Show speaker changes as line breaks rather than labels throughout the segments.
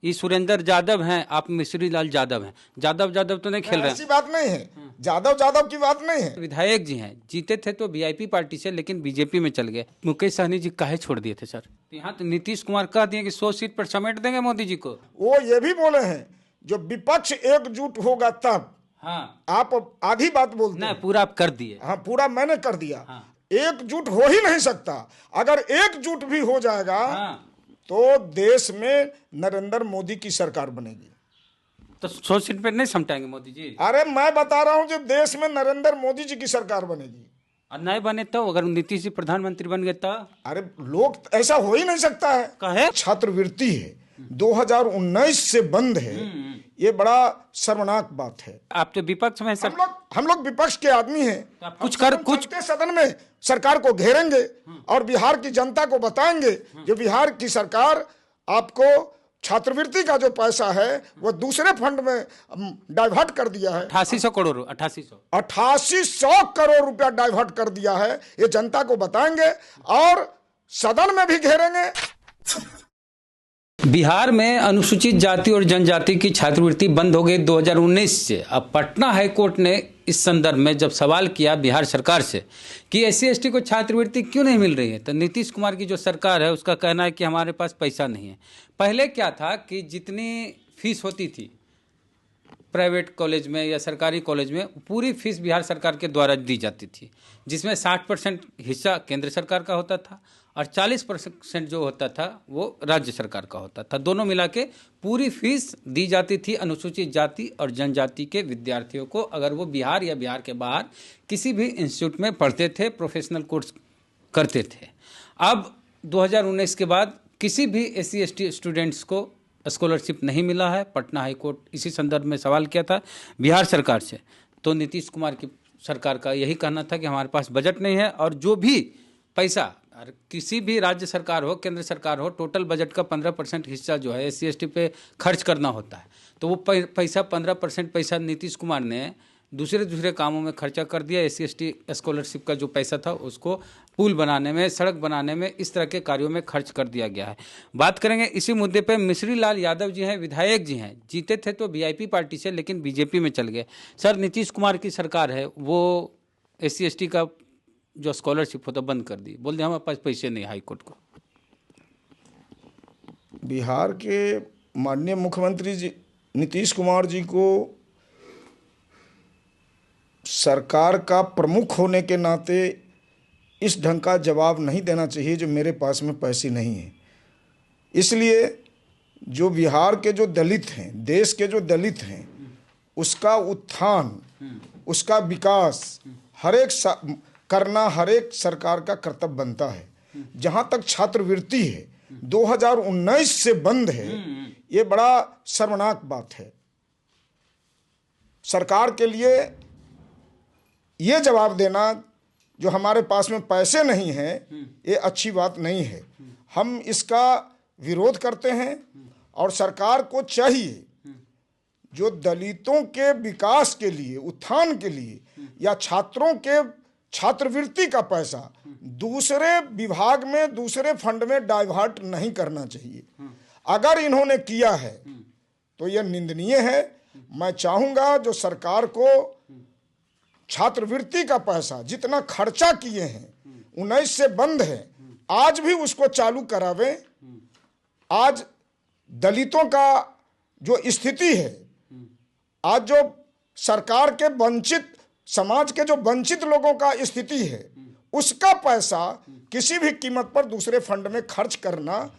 ये सुरेंद्र यादव हैं, आप मिश्री लाल यादव हैं। यादव यादव तो नहीं खेल रहे
ऐसी बात नहीं है, यादव यादव की बात नहीं है।
विधायक जी हैं, जीते थे तो वीआईपी पार्टी से, लेकिन बीजेपी में चल गए। मुकेश सहनी जी काहे छोड़ दिए थे सर? यहाँ तो नीतीश कुमार कह दिए कि 100 सीट पर समेट देंगे मोदी जी को।
वो ये भी बोले हैं जो विपक्ष एकजुट होगा तब।
हाँ,
आप आधी बात बोलते
नहीं
हैं।
पूरा आप कर दिए।
हाँ, पूरा मैंने कर दिया।
हाँ।
एकजुट हो ही नहीं सकता। अगर एकजुट भी हो जाएगा
हाँ।
तो देश में नरेंद्र मोदी की सरकार बनेगी।
तो 100 सीट पर नहीं समटाएंगे मोदी जी?
अरे मैं बता रहा हूं जो देश में नरेंद्र मोदी जी की सरकार बनेगी।
और नहीं बने तो, अगर नीतीश जी प्रधानमंत्री बन गए तो?
अरे लोग, ऐसा हो ही नहीं सकता है।
कहे
छात्रवृत्ति है 2019 से बंद है, ये बड़ा शर्मनाक बात है।
आप तो विपक्ष में सर।
हम लोग विपक्ष के आदमी हैं।
तो आप कुछ कर, कुछ
सदन में सरकार को घेरेंगे और बिहार की जनता को बताएंगे जो बिहार की सरकार आपको छात्रवृत्ति का जो पैसा है वो दूसरे फंड में डाइवर्ट कर दिया है।
8800 करोड़
8800 करोड़ रुपया डाइवर्ट कर दिया है। ये जनता को बताएंगे और सदन में भी घेरेंगे।
बिहार में अनुसूचित जाति और जनजाति की छात्रवृत्ति बंद हो गई 2019 से। अब पटना हाईकोर्ट ने इस संदर्भ में जब सवाल किया बिहार सरकार से कि SC/ST को छात्रवृत्ति क्यों नहीं मिल रही है, तो नीतीश कुमार की जो सरकार है उसका कहना है कि हमारे पास पैसा नहीं है। पहले क्या था कि जितनी फीस होती थी प्राइवेट कॉलेज में या सरकारी कॉलेज में, पूरी फीस बिहार सरकार के द्वारा दी जाती थी, जिसमें 60% हिस्सा केंद्र सरकार का होता था और 40% जो होता था वो राज्य सरकार का होता था। दोनों मिला के पूरी फीस दी जाती थी अनुसूचित जाति और जनजाति के विद्यार्थियों को, अगर वो बिहार या बिहार के बाहर किसी भी इंस्टीट्यूट में पढ़ते थे, प्रोफेशनल कोर्स करते थे। अब 2019 के बाद किसी भी SC/ST स्टूडेंट्स को स्कॉलरशिप नहीं मिला है। पटना हाईकोर्ट इसी संदर्भ में सवाल किया था बिहार सरकार से, तो नीतीश कुमार की सरकार का यही कहना था कि हमारे पास बजट नहीं है और जो भी पैसा किसी भी राज्य सरकार हो, केंद्र सरकार हो, टोटल बजट का 15% हिस्सा जो है SC/ST पे खर्च करना होता है। तो वो पैसा 15% पैसा नीतीश कुमार ने दूसरे कामों में खर्चा कर दिया। SC/ST स्कॉलरशिप का जो पैसा था उसको पुल बनाने में, सड़क बनाने में, इस तरह के कार्यों में खर्च कर दिया गया है। बात करेंगे इसी मुद्दे पे। मिश्री लाल यादव जी हैं, विधायक जी हैं, जीते थे तो वीआईपी पार्टी से, लेकिन बीजेपी में चल गए। सर, नीतीश कुमार की सरकार है, वो SC/ST का जो स्कॉलरशिप होता बंद कर दी, बोल दे हमारे पास पैसे नहीं हाईकोर्ट को।
बिहार के माननीय मुख्यमंत्री जी नीतीश कुमार जी को सरकार का प्रमुख होने के नाते इस ढंग का जवाब नहीं देना चाहिए जो मेरे पास में पैसे नहीं है। इसलिए जो बिहार के जो दलित हैं, देश के जो दलित हैं, उसका उत्थान, उसका विकास करना हर एक सरकार का कर्तव्य बनता है। जहां तक छात्रवृत्ति है 2019 से बंद है, ये बड़ा शर्मनाक बात है। सरकार के लिए ये जवाब देना जो हमारे पास में पैसे नहीं हैं, ये अच्छी बात नहीं है। हम इसका विरोध करते हैं और सरकार को चाहिए जो दलितों के विकास के लिए, उत्थान के लिए या छात्रों के छात्रवृत्ति का पैसा दूसरे विभाग में, दूसरे फंड में डाइवर्ट नहीं करना चाहिए। अगर इन्होंने किया है तो यह निंदनीय है। मैं चाहूंगा जो सरकार को छात्रवृत्ति का पैसा जितना खर्चा किए हैं, 19 से बंद है, आज भी उसको चालू करावें। आज दलितों का जो स्थिति है, आज जो सरकार के वंचित समाज के जो वंचित लोगों का स्थिति है, उसका पैसा किसी भी कीमत पर दूसरे फंड में खर्च करना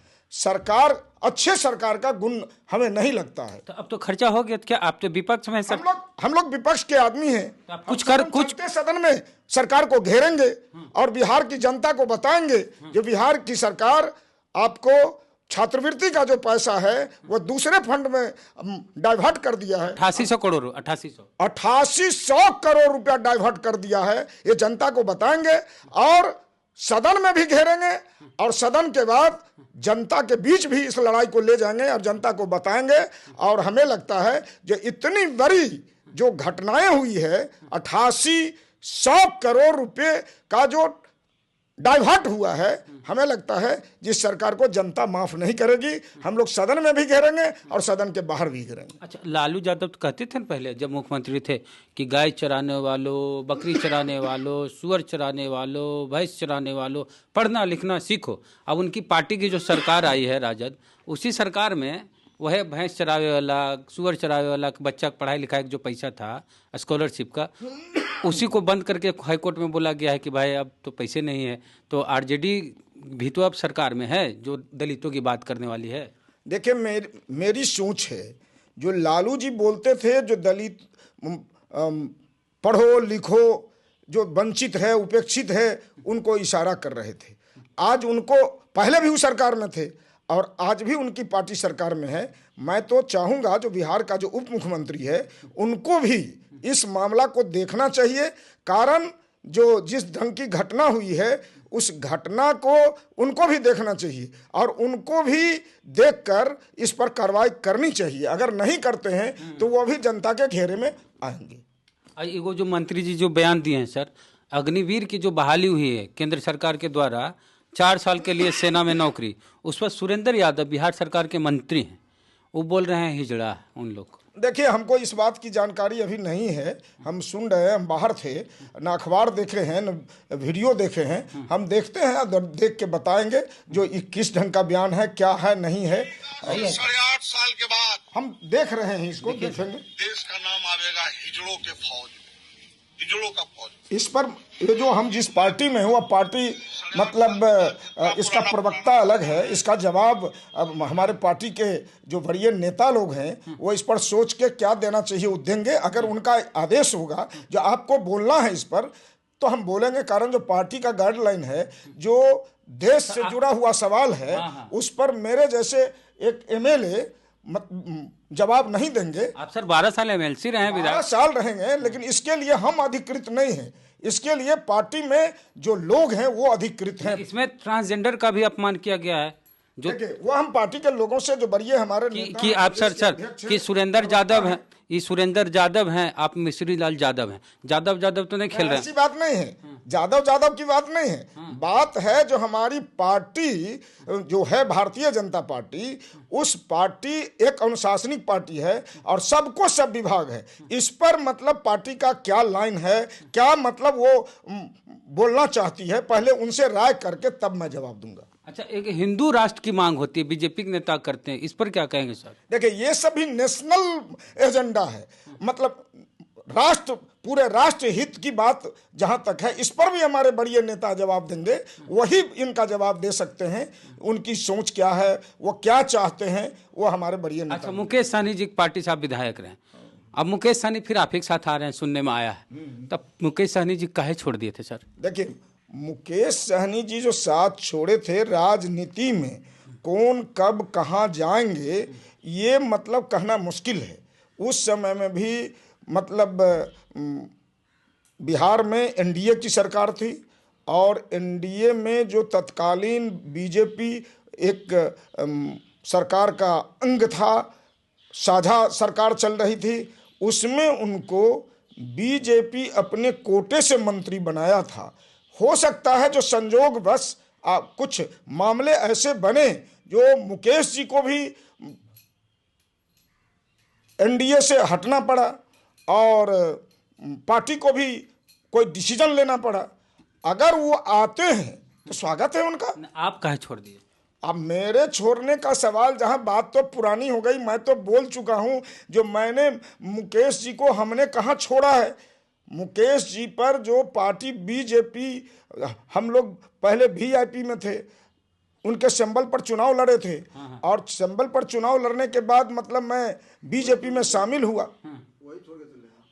अच्छे सरकार का गुण हमें नहीं लगता है।
तो अब तो खर्चा हो गया, तो क्या आप तो विपक्ष में सर?
हम लोग विपक्ष के आदमी हैं।
तो आप कुछ
सदन में सरकार को घेरेंगे और बिहार की जनता को बताएंगे जो बिहार की सरकार आपको छात्रवृत्ति का जो पैसा है वो दूसरे फंड में डाइवर्ट कर दिया है। 8800 करोड़ रुपया डाइवर्ट कर दिया है। ये जनता को बताएंगे और सदन में भी घेरेंगे और सदन के बाद जनता के बीच भी इस लड़ाई को ले जाएंगे और जनता को बताएंगे। और हमें लगता है जो इतनी बड़ी जो घटनाएं हुई है, 8800 करोड़ रुपए का जो डाइवर्ट हुआ है, हमें लगता है जिस सरकार को जनता माफ नहीं करेगी। हम लोग सदन में भी घेरेंगे और सदन के बाहर भी घेरेंगे।
अच्छा, लालू यादव तो कहते थे ना पहले जब मुख्यमंत्री थे कि गाय चराने वालों, बकरी चराने वालों, सुअर चराने वालों, भैंस चराने वालों, पढ़ना लिखना सीखो। अब उनकी पार्टी की जो सरकार आई है राजद, उसी सरकार में वह भैंस चरावे वाला, सुअर चरावे वाला बच्चा पढ़ाई लिखाई का जो पैसा था स्कॉलरशिप का, उसी को बंद करके हाईकोर्ट में बोला गया है कि भाई अब तो पैसे नहीं है। तो आरजेडी भी तो अब सरकार में है जो दलितों की बात करने वाली है।
देखिए, मेरी सोच है, जो लालू जी बोलते थे जो दलित पढ़ो लिखो, जो वंचित है उपेक्षित है, उनको इशारा कर रहे थे। आज उनको, पहले भी वो सरकार में थे और आज भी उनकी पार्टी सरकार में है। मैं तो चाहूँगा जो बिहार का जो उप मुख्यमंत्री है उनको भी इस मामला को देखना चाहिए। कारण जो जिस ढंग की घटना हुई है उस घटना को उनको भी देखना चाहिए और उनको भी देखकर इस पर कार्रवाई करनी चाहिए। अगर नहीं करते हैं तो वो भी जनता के घेरे में आएंगे।
वो जो मंत्री जी जो बयान दिए हैं सर, अग्निवीर की जो बहाली हुई है केंद्र सरकार के द्वारा 4 साल के लिए सेना में नौकरी, उस पर सुरेंद्र यादव बिहार सरकार के मंत्री हैं, वो बोल रहे हैं हिजड़ा उन लोग।
देखिए, हमको इस बात की जानकारी अभी नहीं है, हम सुन रहे हैं, हम बाहर थे, न अखबार देखे हैं न वीडियो देखे हैं। हम देखते हैं, देख के बताएंगे जो किस ढंग का बयान है, क्या है नहीं है।
8.5 साल के बाद
हम देख रहे हैं, इसको देखेंगे।
देश का नाम आवेगा हिजड़ों के फौज, हिजड़ों का फौज।
इस पर ये जो हम जिस पार्टी में हुआ पार्टी मतलब इसका प्रवक्ता अलग है, इसका जवाब अब हमारे पार्टी के जो बड़े नेता लोग हैं वो इस पर सोच के क्या देना चाहिए वो देंगे। अगर उनका आदेश होगा जो आपको बोलना है इस पर तो हम बोलेंगे। कारण जो पार्टी का गाइडलाइन है, जो देश से जुड़ा हुआ सवाल है, उस पर मेरे जैसे एक एमएलए जवाब नहीं देंगे।
आप सर 12 साल एमएलसी रहे हैं,
12 साल रहेंगे, लेकिन इसके लिए हम अधिकृत नहीं हैं। इसके लिए पार्टी में जो लोग हैं वो अधिकृत हैं।
इसमें ट्रांसजेंडर का भी अपमान किया गया है जो
वो हम पार्टी के लोगों से जो बड़े हमारे
कि आप सर कि सुरेंद्र यादव हैं, ये सुरेंद्र यादव हैं, आप मिश्री लाल यादव हैं। यादव तो नहीं खेल रहे हैं।
ऐसी बात नहीं है, यादव की बात नहीं है। बात है जो हमारी पार्टी जो है भारतीय जनता पार्टी, उस पार्टी एक अनुशासनिक पार्टी है और सबको सब विभाग है। इस पर मतलब पार्टी का क्या लाइन है, क्या मतलब वो बोलना चाहती है, पहले उनसे राय करके तब मैं जवाब दूंगा।
अच्छा, एक हिंदू राष्ट्र की मांग होती है, बीजेपी के नेता करते हैं, इस पर क्या कहेंगे सर?
देखिए, ये सभी नेशनल एजेंडा है, मतलब राष्ट्र, पूरे राष्ट्र हित की बात जहां तक है, इस पर भी हमारे बड़े नेता जवाब देंगे। वही इनका जवाब दे सकते हैं। उनकी सोच क्या है, वो क्या चाहते हैं, वो हमारे बड़े नेता।
अच्छा, मुकेश सहनी जी की पार्टी से आप विधायक रहे, अब मुकेश सहनी फिर आप एक साथ आ रहे हैं, सुनने में आया है, तब मुकेश सहनी जी काहे छोड़ दिए थे सर?
देखिए, मुकेश सहनी जी जो साथ छोड़े थे, राजनीति में कौन कब कहाँ जाएंगे ये मतलब कहना मुश्किल है। उस समय में भी मतलब बिहार में एनडीए की सरकार थी और एनडीए में जो तत्कालीन बीजेपी एक सरकार का अंग था, साझा सरकार चल रही थी, उसमें उनको बीजेपी अपने कोटे से मंत्री बनाया था। हो सकता है जो संजोग बस कुछ मामले ऐसे बने जो मुकेश जी को भी एनडीए से हटना पड़ा और पार्टी को भी कोई डिसीजन लेना पड़ा। अगर वो आते हैं तो स्वागत है उनका।
आप काहे छोड़ दिए?
अब मेरे छोड़ने का सवाल, जहां बात तो पुरानी हो गई, मैं तो बोल चुका हूं। जो मैंने मुकेश जी को हमने कहाँ छोड़ा है। मुकेश जी पर जो पार्टी बीजेपी, हम लोग पहले वीआईपी में थे, उनके सिंबल पर चुनाव लड़े थे और सिंबल पर चुनाव लड़ने के बाद मतलब मैं बीजेपी में शामिल हुआ।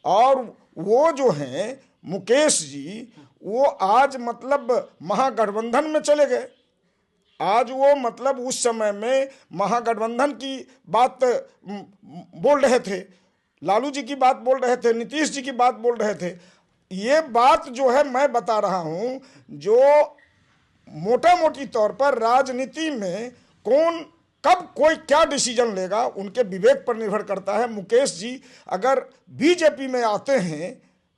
और वो जो हैं मुकेश जी, वो आज मतलब महागठबंधन में चले गए। आज वो मतलब उस समय में महागठबंधन की बात बोल रहे थे, लालू जी की बात बोल रहे थे, नीतीश जी की बात बोल रहे थे। ये बात जो है मैं बता रहा हूं, जो मोटा मोटी तौर पर राजनीति में कौन कब कोई क्या डिसीजन लेगा उनके विवेक पर निर्भर करता है। मुकेश जी अगर बीजेपी में आते हैं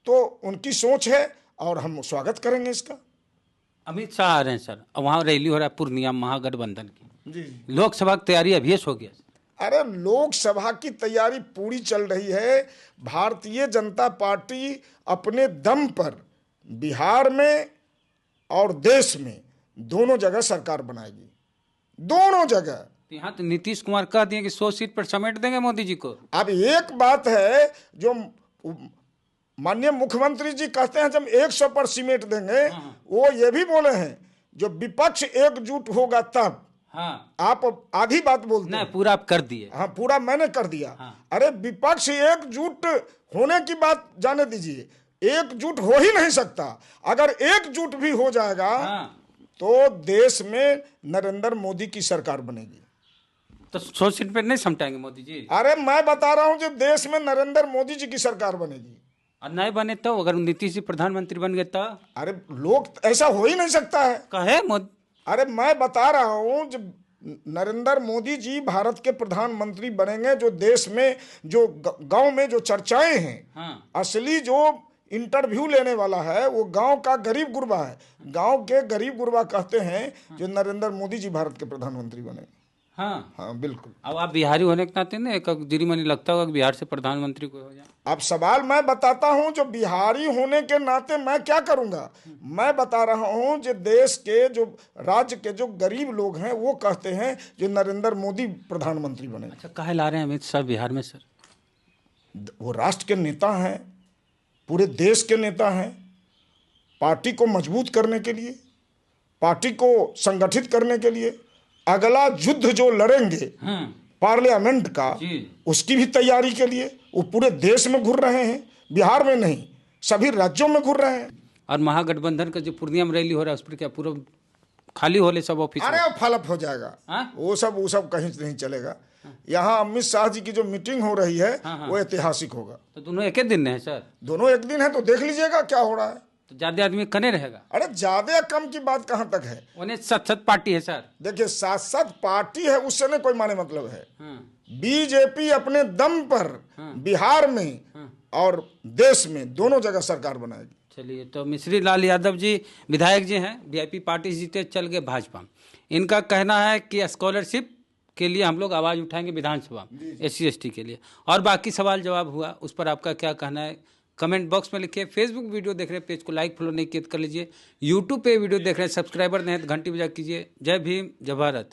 तो उनकी सोच है और हम स्वागत करेंगे इसका।
अमित शाह आ रहे हैं सर, अब वहाँ रैली हो रहा है पूर्णिया महागठबंधन की।
जी।
लोकसभा की तैयारी अभी हो गया।
अरे लोकसभा की तैयारी पूरी चल रही है। भारतीय जनता पार्टी अपने दम पर बिहार में और देश में दोनों जगह सरकार बनाएगी, दोनों जगह।
यहाँ तो नीतीश कुमार कह दिए कि 100 सीट पर समेट देंगे मोदी जी को।
अब एक बात है जो माननीय मुख्यमंत्री जी कहते हैं जब 100 पर समेट देंगे, वो ये भी बोले हैं जो विपक्ष एकजुट होगा तब।
हाँ,
आप आधी बात बोलते हैं।
पूरा आप कर दिए।
हाँ, पूरा मैंने कर दिया।
हाँ।
अरे विपक्ष एकजुट होने की बात जाने दीजिए, एकजुट हो ही नहीं सकता। अगर एकजुट भी हो जाएगा तो देश में नरेंद्र मोदी की सरकार बनेगी।
तो 100 सीट पे नहीं समटाएंगे मोदी जी?
अरे मैं बता रहा हूं जो देश में नरेंद्र मोदी जी की सरकार बनेगी।
और नहीं बने तो, अगर नीतीश जी प्रधानमंत्री बन गए तो?
अरे लोग ऐसा हो ही नहीं सकता है।
कहे मोदी।
अरे मैं बता रहा हूं जब नरेंद्र मोदी जी भारत के प्रधानमंत्री बनेंगे, जो देश में जो गांव में जो चर्चाएं हैं, असली जो इंटरव्यू लेने वाला है वो गांव का गरीब गुरबा है। गांव के गरीब गुरबा कहते हैं जो नरेंद्र मोदी जी भारत के प्रधानमंत्री बने।
हाँ
हाँ बिल्कुल।
अब आप बिहारी होने के नाते ना एक दिरीमनी लगता होगा कि बिहार से प्रधानमंत्री को हो जाए।
अब सवाल मैं बताता हूं जो बिहारी होने के नाते मैं क्या करूंगा। मैं बता रहा हूं जो देश के जो राज्य के जो गरीब लोग हैं वो कहते हैं जो नरेंद्र मोदी प्रधानमंत्री बने।
अच्छा, काहे ला रहे हैं अमित शाह बिहार में सर?
वो राष्ट्र के नेता हैं, पूरे देश के नेता हैं। पार्टी को मजबूत करने के लिए, पार्टी को संगठित करने के लिए अगला युद्ध जो लड़ेंगे पार्लियामेंट का, उसकी भी तैयारी के लिए वो पूरे देश में घूर रहे हैं, बिहार में नहीं सभी राज्यों में घूर रहे हैं।
और महागठबंधन का जो पूर्णिया में रैली हो रहा है उस पर क्या पूरा खाली होले सब ऑफिस?
अरे वो फलप हो जाएगा। वो सब कहीं नहीं चलेगा। यहाँ अमित शाह जी की जो मीटिंग हो रही है वो ऐतिहासिक होगा।
तो दोनों एक ही दिन है सर?
दोनों एक दिन है, तो देख लीजिएगा क्या हो रहा है।
तो ज्यादा आदमी कने रहेगा?
अरे ज्यादा कम की बात कहाँ तक है।
उन्हें 7 पार्टी है सर।
देखिए 7 पार्टी है उससे नहीं कोई माने मतलब है। बीजेपी अपने दम पर बिहार में और देश में दोनों जगह सरकार बनाएगी।
चलिए, तो मिश्री लाल यादव जी विधायक जी हैं, वीआईपी पार्टी जीते चल गए भाजपा। इनका कहना है कि स्कॉलरशिप के लिए हम लोग आवाज़ उठाएंगे विधानसभा SC ST के लिए। और बाकी सवाल जवाब हुआ, उस पर आपका क्या कहना है कमेंट बॉक्स में लिखिए। फेसबुक वीडियो देख रहे हैं पेज को लाइक फॉलो नहीं किया कर लीजिए। यूट्यूब पे वीडियो देख रहे हैं सब्सक्राइबर नहीं है तो घंटी बजा कीजिए। जय भीम, जय भारत।